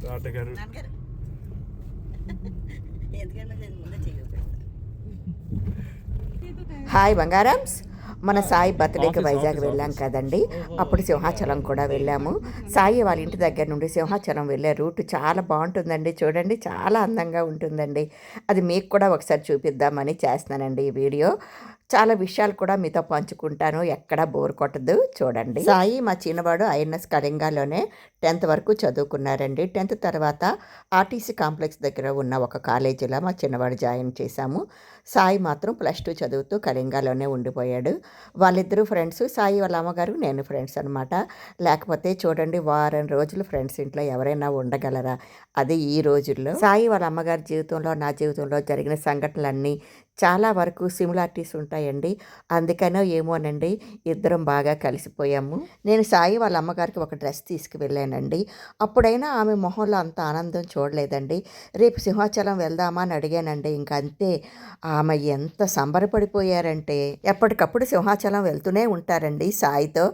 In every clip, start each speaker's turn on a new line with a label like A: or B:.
A: నాన్నగారు
B: హాయ్ బంగారమ్స్. మన సాయి బర్త్డేకి వైజాగ్ వెళ్ళాం కదండి. అప్పుడు సింహాచలం కూడా వెళ్ళాము. సాయి వాళ్ళ ఇంటి దగ్గర నుండి సింహాచలం వెళ్ళే రూట్ చాలా బాగుంటుందండి. చూడండి, చాలా అందంగా ఉంటుందండి. అది మీకు కూడా ఒకసారి చూపిద్దామని చేస్తున్నానండి ఈ వీడియో. చాలా విషయాలు కూడా మీతో పంచుకుంటాను, ఎక్కడా బోర్ కొట్టదు. చూడండి, సాయి మా చిన్నవాడు ఐఎన్ఎస్ కళింగాలోనే 10th వరకు చదువుకున్నారండి. 10th తర్వాత ఆర్టీసీ కాంప్లెక్స్ దగ్గర ఉన్న ఒక కాలేజీలో మా చిన్నవాడు జాయిన్ చేశాము. సాయి మాత్రం +2 చదువుతూ కళింగాలోనే ఉండిపోయాడు. వాళ్ళిద్దరూ ఫ్రెండ్స్. సాయి వాళ్ళ అమ్మగారు నేను ఫ్రెండ్స్ అనమాట. లేకపోతే చూడండి, వారం రోజులు ఫ్రెండ్స్ ఇంట్లో ఎవరైనా ఉండగలరా? అది ఈ రోజుల్లో. సాయి వాళ్ళ అమ్మగారి జీవితంలో నా జీవితంలో జరిగిన సంఘటనలన్నీ చాలా వరకు సిమిలారిటీస్ ఉంటాయండి. అందుకనో ఏమోనండి, ఇద్దరం బాగా కలిసిపోయాము. నేను సాయి వాళ్ళ అమ్మగారికి ఒక డ్రెస్ తీసుకువెళ్ళానండి. అప్పుడైనా ఆమె మొహంలో అంత ఆనందం చూడలేదండి. రేపు సింహాచలం వెళ్దామా అని అడిగానండి. ఇంక అంతే. ఆమె ఎంత సంబరపడిపోయారంటే, ఎప్పటికప్పుడు సింహాచలం వెళ్తూనే ఉంటారండి సాయితో.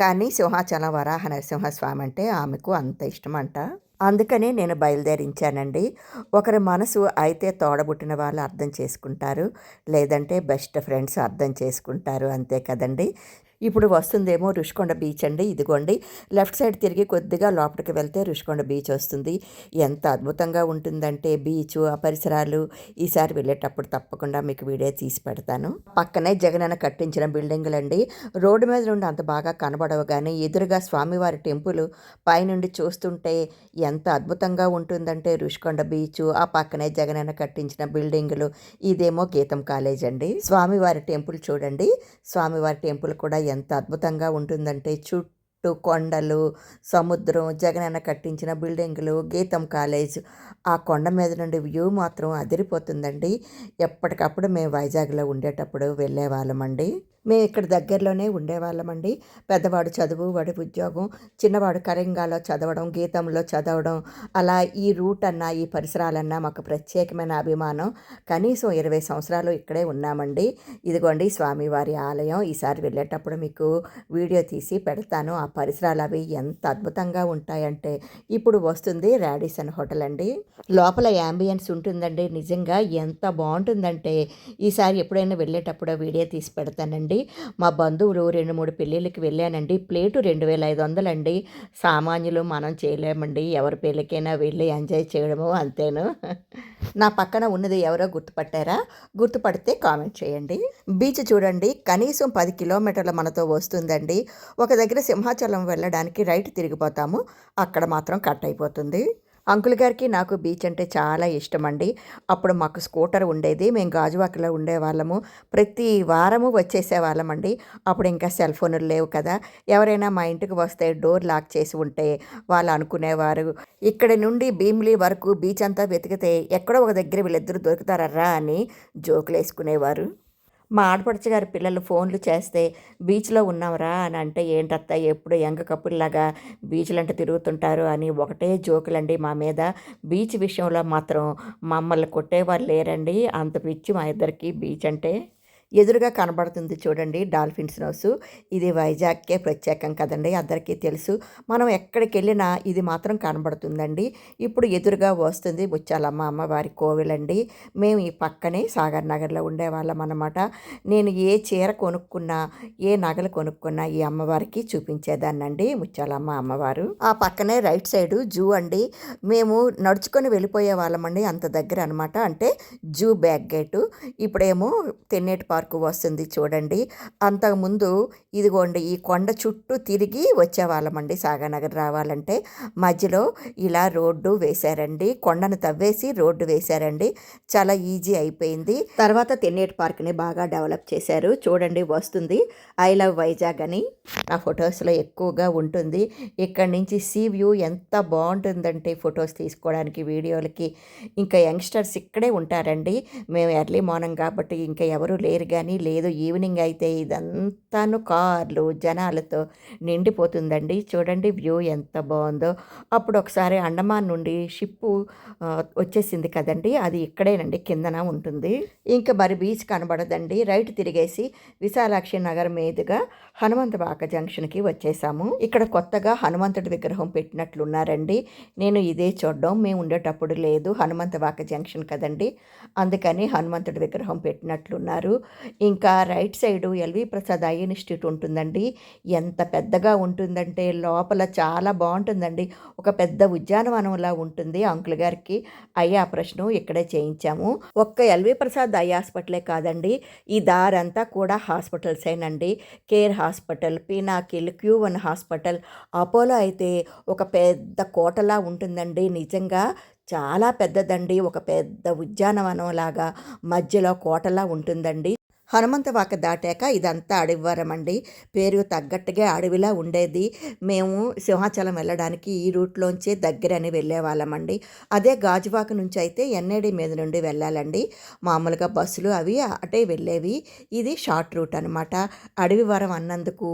B: కానీ సింహాచలం వరాహ నరసింహస్వామి అంటే ఆమెకు అంత ఇష్టమంట. అందుకనే నేను బయలుదేరించానండి. ఒకరి మనసు అయితే తోడబుట్టిన వాళ్ళు అర్థం చేసుకుంటారు, లేదంటే బెస్ట్ ఫ్రెండ్స్ అర్థం చేసుకుంటారు, అంతే కదండి. ఇప్పుడు వస్తుందేమో రుషికొండ బీచ్ అండి. ఇదిగోండి, లెఫ్ట్ సైడ్ తిరిగి కొద్దిగా లోపలికి వెళ్తే రుషికొండ బీచ్ వస్తుంది. ఎంత అద్భుతంగా ఉంటుందంటే బీచ్, ఆ పరిసరాలు. ఈసారి వెళ్ళేటప్పుడు తప్పకుండా మీకు వీడియో తీసి పెడతాను. పక్కనే జగనన్న కట్టించిన బిల్డింగులండి. రోడ్డు మీద నుండి అంత బాగా కనబడవు, కానీ ఎదురుగా స్వామివారి టెంపుల్ పైనుండి చూస్తుంటే ఎంత అద్భుతంగా ఉంటుందంటే రుషికొండ బీచ్, ఆ పక్కనే జగనన్న కట్టించిన బిల్డింగులు. ఇదేమో గీతం కాలేజ్ అండి. స్వామివారి టెంపుల్ చూడండి. స్వామివారి టెంపుల్ కూడా ఎంత అద్భుతంగా ఉంటుందంటే చుట్టూ కొండలు, సముద్రం, జగనన్న కట్టించిన బిల్డింగులు, గీతం కాలేజ్. ఆ కొండ మీద నుండి వ్యూ మాత్రం అదిరిపోతుందండి. ఎప్పటికప్పుడు మేము వైజాగ్లో ఉండేటప్పుడు వెళ్ళేవాళ్ళమండి. మేము ఇక్కడ దగ్గరలోనే ఉండేవాళ్ళమండి. పెద్దవాడు చదువు, వాడి ఉద్యోగం, చిన్నవాడు కళింగాలో చదవడం, గీతంలో చదవడం. అలా ఈ రూట్ అన్నా, ఈ పరిసరాలన్నా మాకు ప్రత్యేకమైన అభిమానం. కనీసం 20 సంవత్సరాలు ఇక్కడే ఉన్నామండి. ఇదిగోండి స్వామివారి ఆలయం. ఈసారి వెళ్ళేటప్పుడు మీకు వీడియో తీసి పెడతాను. ఆ పరిసరాలు అవి ఎంత అద్భుతంగా ఉంటాయంటే. ఇప్పుడు వస్తుంది రాడిసన్ హోటల్ అండి. లోపల యాంబియన్స్ ఉంటుందండి. నిజంగా ఎంత బాగుంటుందంటే ఈసారి ఎప్పుడైనా వెళ్ళేటప్పుడు వీడియో తీసి పెడతానండి. మా బంధువులు 2-3 పెళ్ళిళ్ళకి వెళ్ళానండి. ప్లేటు 2500 అండి. సామాన్యులు మనం చేయలేమండి. ఎవరి పెళ్ళికైనా వెళ్ళి ఎంజాయ్ చేయడము అంతేను. నా పక్కన ఉన్నది ఎవరో గుర్తుపట్టారా? గుర్తుపడితే కామెంట్ చేయండి. బీచ్ చూడండి, కనీసం 10 కిలోమీటర్ల మనతో వస్తుందండి. ఒక దగ్గర సింహాచలం వెళ్ళడానికి రైట్ తిరిగిపోతాము, అక్కడ మాత్రం కట్ అయిపోతుంది. అంకుల్ గారికి నాకు బీచ్ అంటే చాలా ఇష్టం అండి. అప్పుడు మాకు స్కూటర్ ఉండేది. మేము గాజువాకలో ఉండేవాళ్ళము. ప్రతి వారము వచ్చేసేవాళ్ళమండి. అప్పుడు ఇంకా సెల్ ఫోన్లు లేవు కదా. ఎవరైనా మా ఇంటికి వస్తే డోర్ లాక్ చేసి ఉంటే వాళ్ళు అనుకునేవారు, ఇక్కడి నుండి భీమిలి వరకు బీచ్ అంతా వెతికితే ఎక్కడో ఒక దగ్గర వీళ్ళిద్దరూ దొరుకుతారా అని జోకులు వేసుకునేవారు. మా ఆడపడుచు గారి పిల్లలు ఫోన్లు చేస్తే బీచ్లో ఉన్నాంరా అని అంటే, ఏంటత్తా ఎప్పుడు యంగ కపుల్లాగా బీచ్లంటే తిరుగుతుంటారు అని ఒకటే జోకులండి మా మీద. బీచ్ విషయంలో మాత్రం మమ్మల్ని కొట్టేవారు లేరండి. అంత పిచ్చి మా ఇద్దరికి బీచ్ అంటే. ఎదురుగా కనబడుతుంది చూడండి డాల్ఫిన్స్ నోసు. ఇది వైజాగ్కే ప్రత్యేకం కదండి, అందరికీ తెలుసు. మనం ఎక్కడికి వెళ్ళినా ఇది మాత్రం కనబడుతుందండి. ఇప్పుడు ఎదురుగా వస్తుంది ముత్యాలమ్మ అమ్మవారి కోవిలండి. మేము ఈ పక్కనే సాగర్ నగర్లో ఉండేవాళ్ళం అన్నమాట. నేను ఏ చీర కొనుక్కున్నా, ఏ నగలు కొనుక్కున్నా ఈ అమ్మవారికి చూపించేదాన్నండి, ముత్యాలమ్మ అమ్మవారు. ఆ పక్కనే రైట్ సైడు జూ అండి. మేము నడుచుకొని వెళ్ళిపోయే వాళ్ళమండి, అంత దగ్గర అనమాట. అంటే జూ బ్యాక్ గేటు. ఇప్పుడేమో తెన్నేటి పార్కు వస్తుంది చూడండి. అంతకుముందు ఇదిగోండి ఈ కొండ చుట్టూ తిరిగి వచ్చేవాళ్ళమండి సాగర్నగర్ రావాలంటే. మధ్యలో ఇలా రోడ్డు వేశారండి, కొండను తవ్వేసి రోడ్డు వేశారండి. చాలా ఈజీ అయిపోయింది. తర్వాత తెన్నేటి పార్క్ని బాగా డెవలప్ చేశారు. చూడండి వస్తుంది ఐ లవ్ వైజాగ్ అని. నా ఫొటోస్లో ఎక్కువగా ఉంటుంది. ఇక్కడి నుంచి సీ వ్యూ ఎంత బాగుంటుందంటే ఫొటోస్ తీసుకోవడానికి, వీడియోలకి. ఇంకా యంగ్స్టర్స్ ఇక్కడే ఉంటారండి. మేము ఎర్లీ మార్నింగ్ కాబట్టి ఇంకా ఎవరు లేరు కానీ లేదు ఈవినింగ్ అయితే ఇదంతాను కార్లు జనాలతో నిండిపోతుందండి. చూడండి వ్యూ ఎంత బాగుందో. అప్పుడు ఒకసారి అండమాన్ నుండి షిప్పు వచ్చేసింది కదండి, అది ఇక్కడేనండి కిందన ఉంటుంది. ఇంకా మరి బీచ్ కనబడదండి. రైట్ తిరిగేసి విశాలాక్షి నగర్ మీదుగా హనుమంతవాక జంక్షన్కి వచ్చేసాము. ఇక్కడ కొత్తగా హనుమంతుడి విగ్రహం పెట్టినట్లున్నారండి. నేను ఇదే చూడడం, మేము ఉండేటప్పుడు లేదు, హనుమంతవాక జంక్షన్ కదండి, అందుకని హనుమంతుడి విగ్రహం పెట్టినట్లున్నారు. ఇంకా right side LV Prasad eye institute ఉంటుందండి. ఎంత పెద్దగా ఉంటుందంటే లోపల చాలా బాగుంటుందండి. ఒక పెద్ద ఉద్యానవనంలా ఉంటుంది. అంకుల్ గారికి ఐ ఆపరేషన్ ఇక్కడే చేయించాము. ఒక్క ఎల్వి ప్రసాద్ ఐ హాస్పిటలే కాదండి, ఈ దారంతా కూడా హాస్పిటల్సేనండి. Care hospital, Pinnacle, Q1 hospital, Apollo అయితే ఒక పెద్ద కోటలా ఉంటుందండి. నిజంగా చాలా పెద్దదండి. ఒక పెద్ద ఉద్యానవనం లాగా మధ్యలో కోటలా ఉంటుందండి. హనుమంతవాక దాటాక ఇదంతా అడవివరం అండి. పేరు తగ్గట్టుగా అడవిలా ఉండేది. మేము సింహాచలం వెళ్ళడానికి ఈ రూట్లోంచే దగ్గరని వెళ్ళేవాళ్ళమండి. అదే గాజువాక నుంచి అయితే ఎన్ఏడి మీద నుండి వెళ్ళాలండి. మామూలుగా బస్సులు అవి అటే వెళ్ళేవి. ఇది షార్ట్ రూట్ అనమాట. అడవివరం అన్నందుకు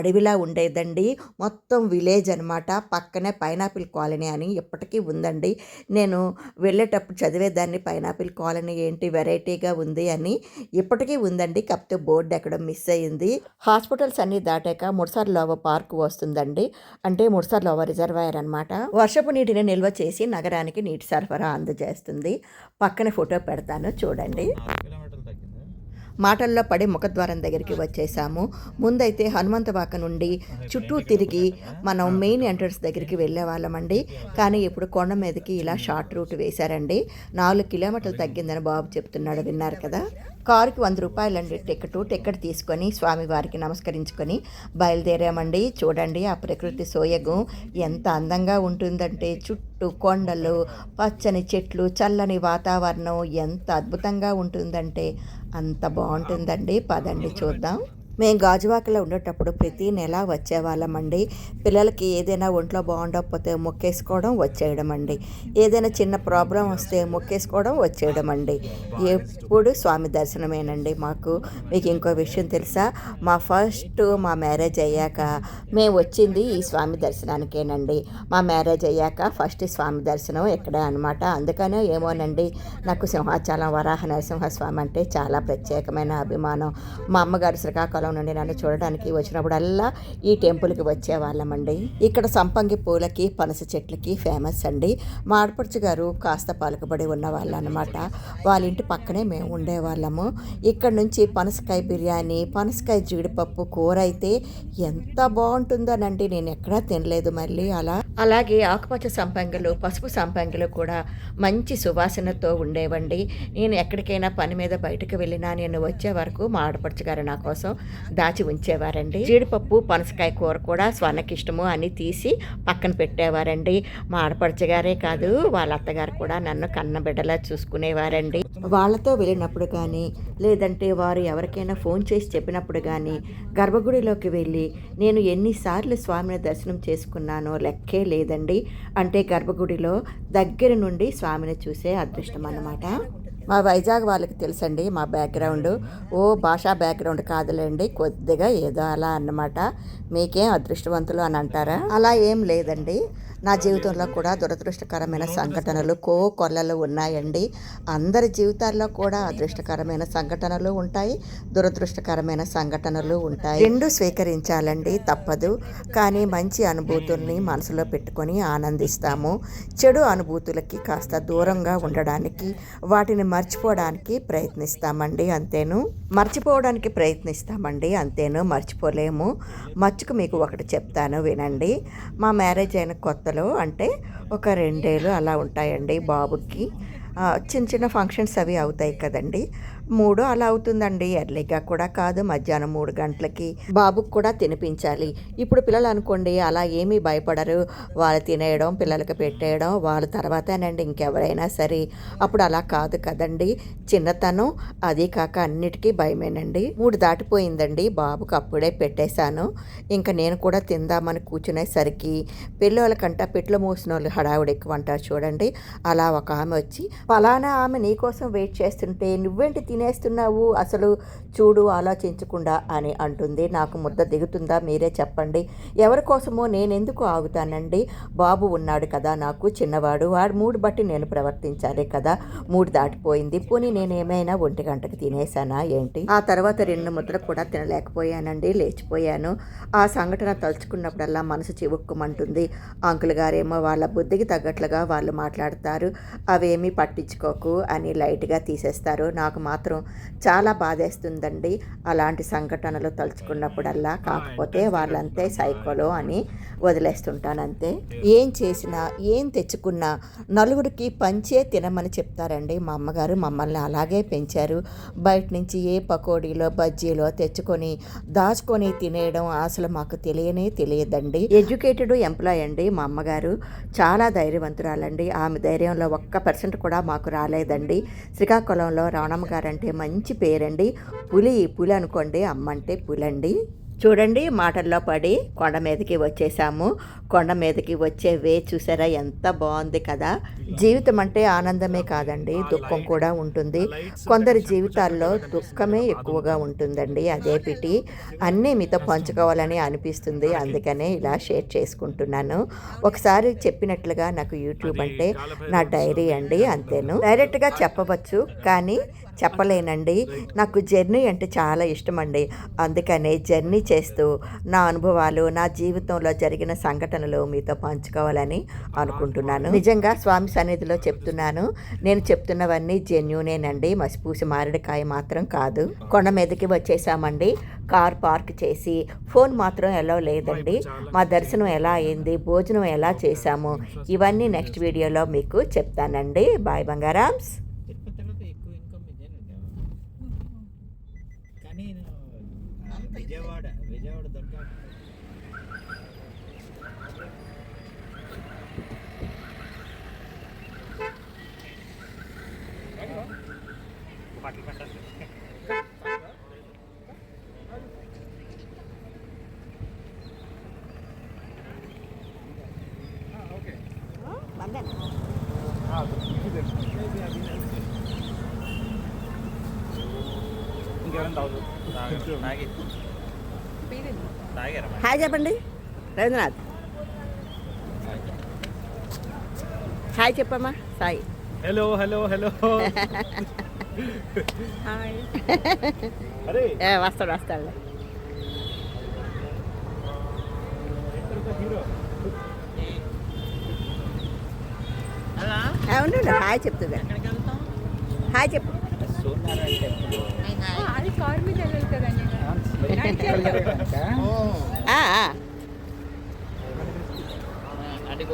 B: అడవిలా ఉండేదండి. మొత్తం విలేజ్ అనమాట. పక్కనే పైనాపిల్ కాలనీ అని ఇప్పటికీ ఉందండి. నేను వెళ్ళేటప్పుడు చదివేదాన్ని, పైనాపిల్ కాలనీ ఏంటి వెరైటీగా ఉంది అని. ఇప్పటికీ ఉందండి, కాకపోతే బోర్డు ఎక్కడ మిస్ అయ్యింది. హాస్పిటల్స్ అన్నీ దాటాక ముడసర్లోవ పార్క్ వస్తుందండి. అంటే ముడసర్లోవ రిజర్వాయర్ అనమాట. వర్షపు నీటిని నిల్వ చేసి నగరానికి నీటి సరఫరా అందజేస్తుంది. పక్కన ఫోటో పెడతాను చూడండి. మాటల్లో పడి ముఖద్వారం దగ్గరికి వచ్చేసాము. ముందైతే హనుమంతవాక నుండి చుట్టూ తిరిగి మనం మెయిన్ ఎంట్రన్స్ దగ్గరికి వెళ్ళే వాళ్ళమండి. కానీ ఇప్పుడు కొండ మీదకి ఇలా షార్ట్ రూట్ వేశారండి. 4 కిలోమీటర్లు తగ్గిందని బాబు చెప్తున్నాడు, విన్నారు కదా. కారుకి 100 రూపాయలండి టికెట్ తీసుకొని స్వామివారికి నమస్కరించుకొని బయలుదేరామండి. చూడండి ఆ ప్రకృతి సోయగం ఎంత అందంగా ఉంటుందంటే, చుట్టూ కొండలు, పచ్చని చెట్లు, చల్లని వాతావరణం ఎంత అద్భుతంగా ఉంటుందంటే అంత బాగుంటుందండి. పదండి చూద్దాం. మేము గాజువాకలో ఉండేటప్పుడు ప్రతి నెల వచ్చేవాళ్ళమండి. పిల్లలకి ఏదైనా ఒంట్లో బాగుండకపోతే మొక్కేసుకోవడం వచ్చేయడం అండి. ఏదైనా చిన్న ప్రాబ్లం వస్తే మొక్కేసుకోవడం వచ్చేయడం అండి. ఎప్పుడు స్వామి దర్శనమేనండి మాకు. మీకు ఇంకో విషయం తెలుసా, మా మ్యారేజ్ అయ్యాక మేము వచ్చింది ఈ స్వామి దర్శనానికేనండి. మా మ్యారేజ్ అయ్యాక ఫస్ట్ స్వామి దర్శనం ఇక్కడే అనమాట. అందుకనే ఏమోనండి, నాకు సింహాచలం వరాహ నరసింహస్వామి అంటే చాలా ప్రత్యేకమైన అభిమానం. మా అమ్మగారు శ్రీకాకుళం నుండి నన్ను చూడడానికి వచ్చినప్పుడల్లా ఈ టెంపుల్కి వచ్చేవాళ్ళమండి. ఇక్కడ సంపంగి పూలకి, పనస చెట్లకి ఫేమస్ అండి. మా ఆడపడుచు గారు కాస్త పలుకుబడి ఉన్న వాళ్ళు అనమాట. వాళ్ళ ఇంటి పక్కనే మేము ఉండేవాళ్ళము. ఇక్కడ నుంచి పనసకాయ బిర్యానీ, పనసకాయ జీడిపప్పు కూర అయితే ఎంత బాగుంటుందోనండి, నేను ఎక్కడా తినలేదు మళ్ళీ అలా. అలాగే ఆకుపచ్చ సంపంగులు, పసుపు సంపంగులు కూడా మంచి సువాసనతో ఉండేవండి. నేను ఎక్కడికైనా పని మీద బయటకు వెళ్ళినా నేను వచ్చే వరకు మా ఆడపడుచు గారు నా కోసం దాచి ఉంచేవారండి. జీడిపప్పు, పనసకాయ కూర కూడా స్వర్ణకి ఇష్టము అని తీసి పక్కన పెట్టేవారండి. మా ఆడపడుచు గారే కాదు, వాళ్ళ అత్తగారు కూడా నన్ను కన్నబిడ్డలా చూసుకునేవారండి. వాళ్ళతో వెళ్ళినప్పుడు కానీ, లేదంటే వారు ఎవరికైనా ఫోన్ చేసి చెప్పినప్పుడు కానీ, గర్భగుడిలోకి వెళ్ళి నేను ఎన్నిసార్లు స్వామిని దర్శనం చేసుకున్నానో లెక్కే లేదండి. అంటే గర్భగుడిలో దగ్గర నుండి స్వామిని చూసే అదృష్టం అన్నమాట. మా వైజాగ్ వాళ్ళకి తెలుసండి మా బ్యాక్గ్రౌండ్. భాషా బ్యాక్గ్రౌండ్ కాదులేండి, కొద్దిగా ఏదో అలా అన్నమాట. మీకేం అదృష్టవంతులు అని అంటారా? అలా ఏం లేదండి. నా జీవితంలో కూడా దురదృష్టకరమైన సంఘటనలు కొల్లలు ఉన్నాయండి. అందరి జీవితాల్లో కూడా అదృష్టకరమైన సంఘటనలు ఉంటాయి, దురదృష్టకరమైన సంఘటనలు ఉంటాయి. రెండు స్వీకరించాలండి, తప్పదు. కానీ మంచి అనుభూతుల్ని మనసులో పెట్టుకొని ఆనందిస్తాము. చెడు అనుభూతులకి కాస్త దూరంగా ఉండడానికి, వాటిని మర్చిపోవడానికి ప్రయత్నిస్తామండి, అంతేను. మర్చిపోలేము. మచ్చుకు మీకు ఒకటి చెప్తాను, వినండి. మా మ్యారేజ్ అయిన కొత్తలో అంటే ఒక 2 ఏళ్ళు అలా ఉంటాయండి బాబుకి. చిన్న చిన్న ఫంక్షన్స్ అవి అవుతాయి కదండి. 3 అలా అవుతుందండి. ఎర్లీగా కూడా కాదు, మధ్యాహ్నం 3 గంటలకి. బాబుకి కూడా తినిపించాలి. ఇప్పుడు పిల్లలు అనుకోండి అలా ఏమీ భయపడరు. వాళ్ళు తినేయడం, పిల్లలకి పెట్టేయడం, వాళ్ళ తర్వాతేనండి ఇంకెవరైనా సరే. అప్పుడు అలా కాదు కదండి, చిన్నతనం, అది కాక అన్నిటికీ భయమేనండి. 3 దాటిపోయిందండి, బాబుకి అప్పుడే పెట్టేశాను. ఇంకా నేను కూడా తిందామని కూర్చునేసరికి పిల్లలకంట పెట్లు మోసిన వాళ్ళు హడావుడి ఎక్కువ అంటారు చూడండి. అలా ఒక ఆమె వచ్చి, ఫలానా ఆమె నీకోసం వెయిట్ చేస్తుంటే నువ్వేంటి తినేస్తున్నావు అసలు చూడు ఆలోచించకుండా అని అంటుంది. నాకు ముద్ద దిగుతుందా మీరే చెప్పండి. ఎవరి కోసమో నేనెందుకు ఆగుతానండి? బాబు ఉన్నాడు కదా నాకు చిన్నవాడు, వాడు మూడు బట్టి నేను ప్రవర్తించాలి కదా. 3 దాటిపోయింది, పోనీ నేనేమైనా 1 గంటకి తినేసానా ఏంటి? ఆ తర్వాత 2 ముద్దలు కూడా తినలేకపోయానండి, లేచిపోయాను. ఆ సంఘటన తలుచుకున్నప్పుడల్లా మనసు చివుక్కుమంటుంది. అంకుల్ గారేమో వాళ్ళ బుద్ధికి తగ్గట్లుగా వాళ్ళు మాట్లాడతారు, అవేమీ పట్టించుకోకు అని లైట్గా తీసేస్తారు. నాకు మాత్రం చాలా బాధేస్తుందండి అలాంటి సంఘటనలు తలుచుకున్నప్పుడల్లా. కాకపోతే వాళ్ళంతే సైకోలో అని వదిలేస్తుంటానంతే. ఏం చేసినా ఏం తెచ్చుకున్నా నలుగురికి పంచే తినమని చెప్తారండి మా అమ్మగారు. మమ్మల్ని అలాగే పెంచారు. బయట నుంచి ఏ పకోడీలో బజ్జీలో తెచ్చుకొని దాచుకొని తినేయడం అసలు మాకు తెలియదండి. ఎడ్యుకేటెడ్ ఎంప్లాయ్ అండి మా అమ్మగారు, చాలా ధైర్యవంతురాలండి. ఆమె ధైర్యంలో 1% కూడా మాకు రాలేదండి. శ్రీకాకుళంలో రావణమ్మ గారంటే మంచి పేరండి. పులి అనుకోండి, అమ్మంటే పులండి. చూడండి మాటల్లో పడి కొండ మీదకి వచ్చేసాము. కొండ మీదకి వచ్చే వే చూసారా ఎంత బాగుంది కదా. జీవితం అంటే ఆనందమే కాదండి, దుఃఖం కూడా ఉంటుంది. కొందరి జీవితాల్లో దుఃఖమే ఎక్కువగా ఉంటుందండి. అదే పిటి అన్నీ మీతో పంచుకోవాలని అనిపిస్తుంది, అందుకనే ఇలా షేర్ చేసుకుంటున్నాను. ఒకసారి చెప్పినట్లుగా నాకు యూట్యూబ్ అంటే నా డైరీ అండి, అంతేను. డైరెక్ట్గా చెప్పవచ్చు కానీ చెప్పలేనండి. నాకు జర్నీ అంటే చాలా ఇష్టమండి, అందుకనే జర్నీ చేస్తూ నా అనుభవాలు, నా జీవితంలో జరిగిన సంఘటనలు మీతో పంచుకోవాలని అనుకుంటున్నాను. నిజంగా స్వామి సన్నిధిలో చెప్తున్నాను, నేను చెప్తున్నవన్నీ జెన్యూనేనండి, మసిపూసి మామిడికాయ మాత్రం కాదు. కొండ మీదకి వచ్చేసామండి. కార్ పార్క్ చేసి ఫోన్ మాత్రం ఎలా లేదండి. మా దర్శనం ఎలా అయింది, భోజనం ఎలా చేశాము, ఇవన్నీ నెక్స్ట్ వీడియోలో మీకు చెప్తానండి. బాయ్ బంగారామ్స్.
A: విజయవాడ దొరక
B: హాయ్ చెప్పండి రవీంద్రనాథ్. హాయ్ చెప్పమ్మా సాయి.
A: Hello
B: hi. వస్తాడు ఉండండి. హాయ్ చెప్తుంది, హాయ్ చెప్పు.
C: అది కార్ మీద వెళ్ళాలి కదండి.
B: అదే